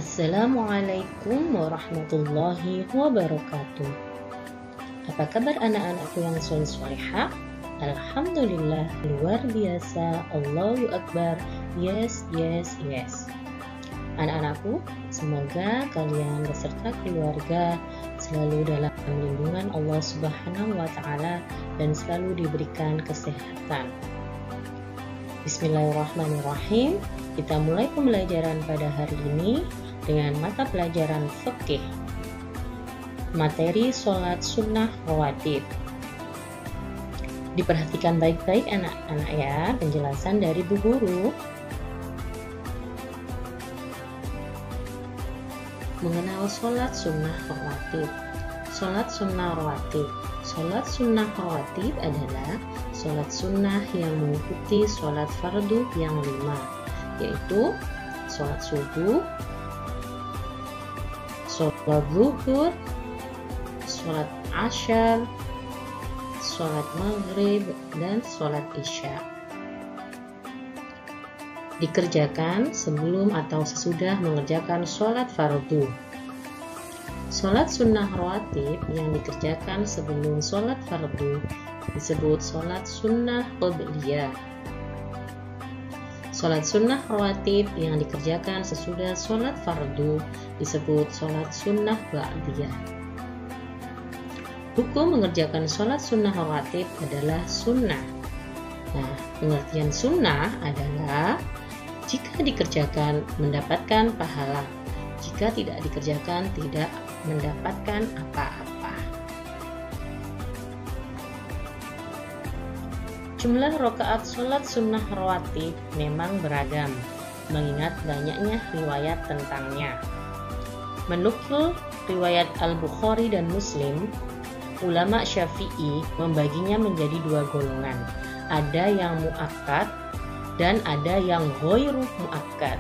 Assalamualaikum warahmatullahi wabarakatuh. Apa kabar anak-anakku yang soleh-solehah? Alhamdulillah, luar biasa. Allahu Akbar. Yes, yes, yes. Anak-anakku, semoga kalian beserta keluarga selalu dalam lindungan Allah Subhanahu wa Ta'ala dan selalu diberikan kesehatan. Bismillahirrahmanirrahim. Kita mulai pembelajaran pada hari ini dengan mata pelajaran fikih. Materi sholat sunnah rawatib. Diperhatikan baik-baik anak-anak ya, penjelasan dari Bu Guru. Mengenal sholat sunnah rawatib. Sholat sunnah rawatib. Sholat sunnah rawatib adalah sholat sunnah yang mengikuti sholat fardu yang 5, yaitu sholat subuh, sholat zuhur, sholat asyar, sholat maghrib, dan sholat isya. Dikerjakan sebelum atau sesudah mengerjakan sholat fardu. Sholat sunnah rawatib yang dikerjakan sebelum sholat fardu disebut sholat sunnah qobliyah. Sholat sunnah rawatib yang dikerjakan sesudah sholat fardu disebut sholat sunnah ba'diyah. Hukum mengerjakan sholat sunnah rawatib adalah sunnah. Nah, pengertian sunnah adalah jika dikerjakan mendapatkan pahala, jika tidak dikerjakan tidak mendapatkan apa-apa. Jumlah rakaat sholat sunnah rawatib memang beragam, mengingat banyaknya riwayat tentangnya. Menukil riwayat Al-Bukhari dan Muslim, ulama Syafi'i membaginya menjadi 2 golongan. Ada yang muakkad dan ada yang ghairu muakkad.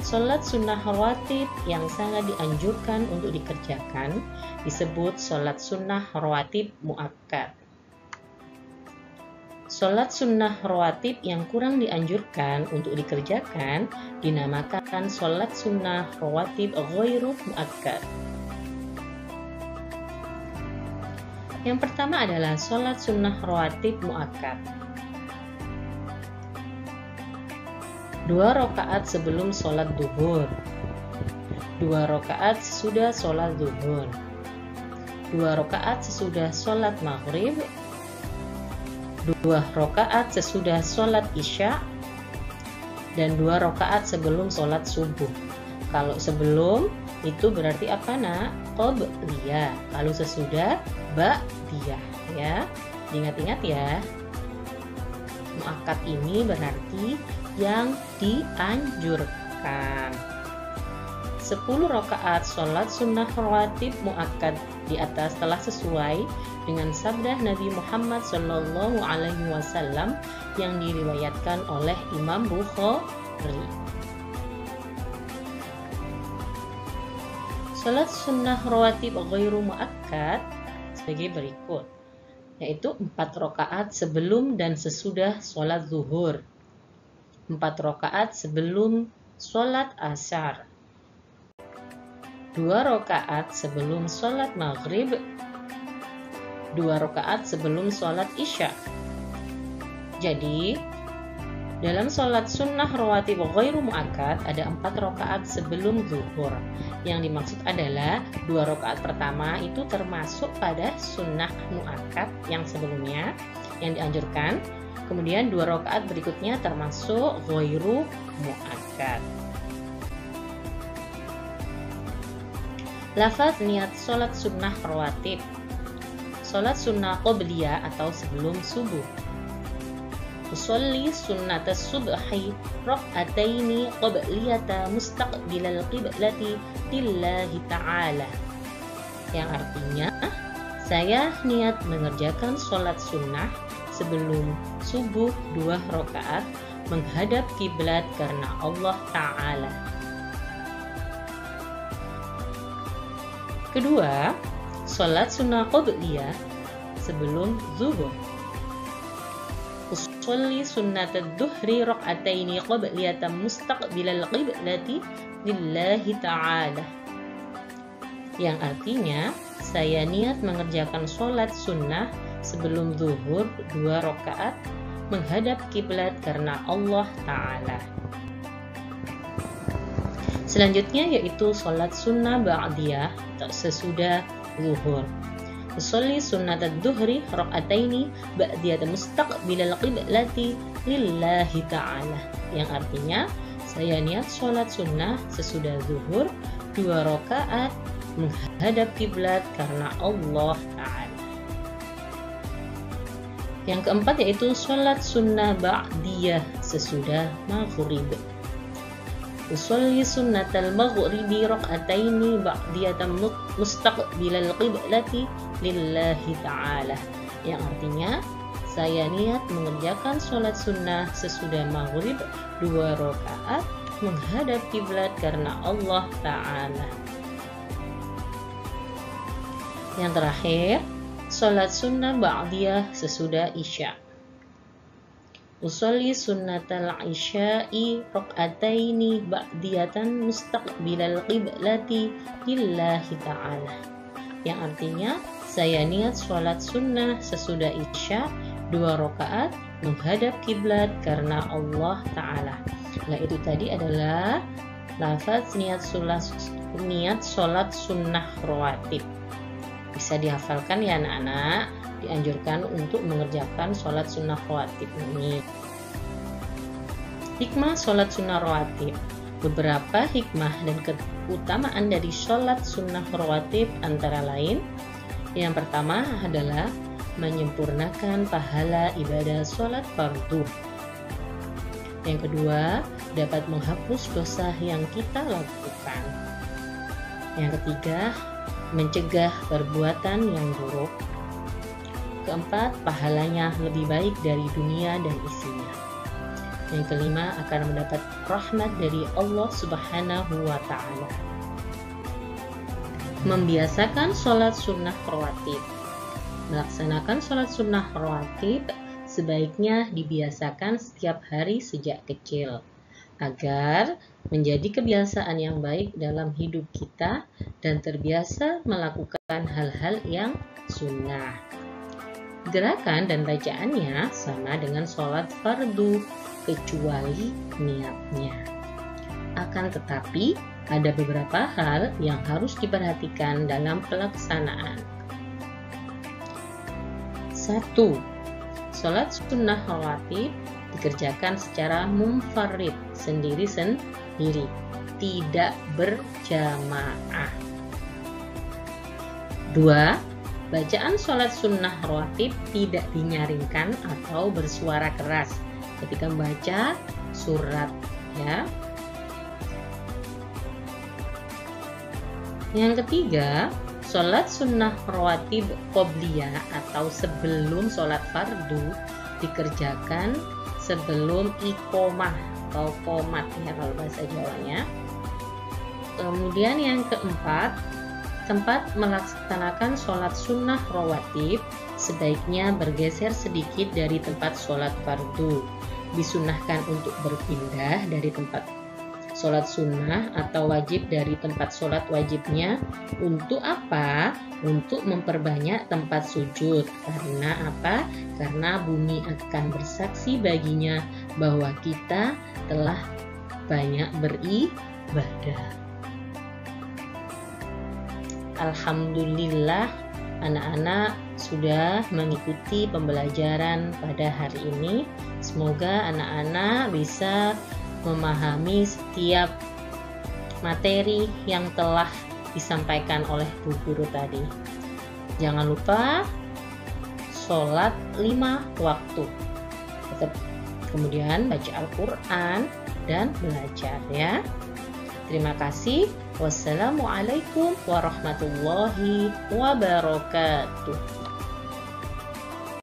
Sholat sunnah rawatib yang sangat dianjurkan untuk dikerjakan disebut sholat sunnah rawatib muakkad. Sholat sunnah rawatib yang kurang dianjurkan untuk dikerjakan dinamakan sholat sunnah rawatib ghairu muakkad. Yang pertama adalah sholat sunnah rawatib muakkad. 2 rakaat sebelum sholat duhur, 2 rakaat sesudah sholat duhur, 2 rakaat sesudah sholat maghrib, 2 rakaat sesudah sholat isya, dan 2 rakaat sebelum sholat subuh. Kalau sebelum itu berarti apa nak? Qobliyah. Kalau sesudah ba'diyah ya. Ingat-ingat ya. Muakkad ini berarti yang dianjurkan. 10 rakaat sholat sunnah rawatib muakkad di atas telah sesuai dengan sabda Nabi Muhammad SAW yang diriwayatkan oleh Imam Bukhari. Sholat sunnah rawatib ghairu muakkad sebagai berikut, yaitu 4 rakaat sebelum dan sesudah sholat zuhur, 4 rakaat sebelum sholat asar, 2 rakaat sebelum sholat maghrib, 2 rakaat sebelum sholat isya. Jadi, dalam sholat sunnah rawatib ghairu muakkad ada 4 rakaat sebelum zuhur. Yang dimaksud adalah 2 rakaat pertama itu termasuk pada sunnah muakkad yang sebelumnya yang dianjurkan. Kemudian 2 rakaat berikutnya termasuk ghairu muakkad. Lafaz niat sholat sunnah rawatib. Sholat sunnah qobliyah atau sebelum subuh. Usolli sunnata subhi rak'ataini qobliyata mustaqbilal qiblati lillahi ta'ala. Yang artinya, saya niat mengerjakan sholat sunnah sebelum subuh 2 rakaat menghadap kiblat karena Allah Ta'ala. Kedua, sholat sunnah qobliyah sebelum zuhur. usolli sunnatad duhri raq'ataini qabliyatan mustaqbilal qiblati lillahi ta'ala. Yang artinya, saya niat mengerjakan sholat sunnah sebelum zuhur 2 rakaat menghadap kiblat karena Allah Ta'ala. Selanjutnya yaitu sholat sunnah ba'diyah sesudah zuhur. Usolli sunnatad duhri raq'ataini ba'diyatan mustaqbilal qiblati lillahi ta'ala. Yang artinya, saya niat sholat sunnah sesudah zuhur 2 rakaat menghadap kiblat karena Allah Ta'ala. Yang keempat yaitu sholat sunnah ba'diyah sesudah maghrib. Usolli sunnatal maghribi raq'ataini ba'diyatan mustaqbilal qiblati lillahi ta'ala. Yang artinya, saya niat mengerjakan sholat sunnah sesudah maghrib 2 rakaat menghadap kiblat karena Allah Ta'ala. Yang terakhir, sholat sunnah ba'diyah sesudah isya. Usolli sunnatal isya'i raq'ataini ba'diyatan mustaqbilal qiblati lillahi ta'ala. Yang artinya, saya niat sholat sunnah sesudah isya 2 rakaat menghadap kiblat karena Allah Ta'ala. Nah, itu tadi adalah lafaz niat sholat sunnah rawatib. Bisa dihafalkan ya anak-anak. Dianjurkan untuk mengerjakan sholat sunnah rawatib ini. Hikmah sholat sunnah rawatib. Beberapa hikmah dan keutamaan dari sholat sunnah rawatib antara lain, yang pertama adalah menyempurnakan pahala ibadah sholat fardu. Yang kedua, dapat menghapus dosa yang kita lakukan. Yang ketiga, mencegah perbuatan yang buruk. Keempat, pahalanya lebih baik dari dunia dan isinya. Yang kelima, akan mendapat rahmat dari Allah Subhanahu wa Ta'ala. Membiasakan sholat sunnah rawatib. Melaksanakan sholat sunnah rawatib sebaiknya dibiasakan setiap hari sejak kecil, agar menjadi kebiasaan yang baik dalam hidup kita dan terbiasa melakukan hal-hal yang sunnah. Gerakan dan bacaannya sama dengan sholat fardu, kecuali niatnya. Akan tetapi, ada beberapa hal yang harus diperhatikan dalam pelaksanaan. 1. Sholat sunnah rawatib dikerjakan secara munfarid, sendiri-sendiri, tidak berjamaah. 2. Bacaan sholat sunnah rawatib tidak dinyaringkan atau bersuara keras ketika membaca surat, ya. Yang ketiga, sholat sunnah rawatib qobliyah atau sebelum sholat fardu dikerjakan sebelum iqomah atau qomat, ya kalau bahasa Jawanya. Kemudian yang keempat, tempat melaksanakan sholat sunnah rawatib sebaiknya bergeser sedikit dari tempat sholat fardu. Disunnahkan untuk berpindah dari tempat sholat sunnah atau wajib dari tempat sholat wajibnya. Untuk apa? Untuk memperbanyak tempat sujud. Karena apa? Karena bumi akan bersaksi baginya bahwa kita telah banyak beribadah. Alhamdulillah, anak-anak sudah mengikuti pembelajaran pada hari ini. Semoga anak-anak bisa memahami setiap materi yang telah disampaikan oleh Bu Guru tadi. Jangan lupa sholat 5 waktu. Kemudian baca Al-Quran dan belajar, ya. Terima kasih. Wassalamualaikum warahmatullahi wabarakatuh.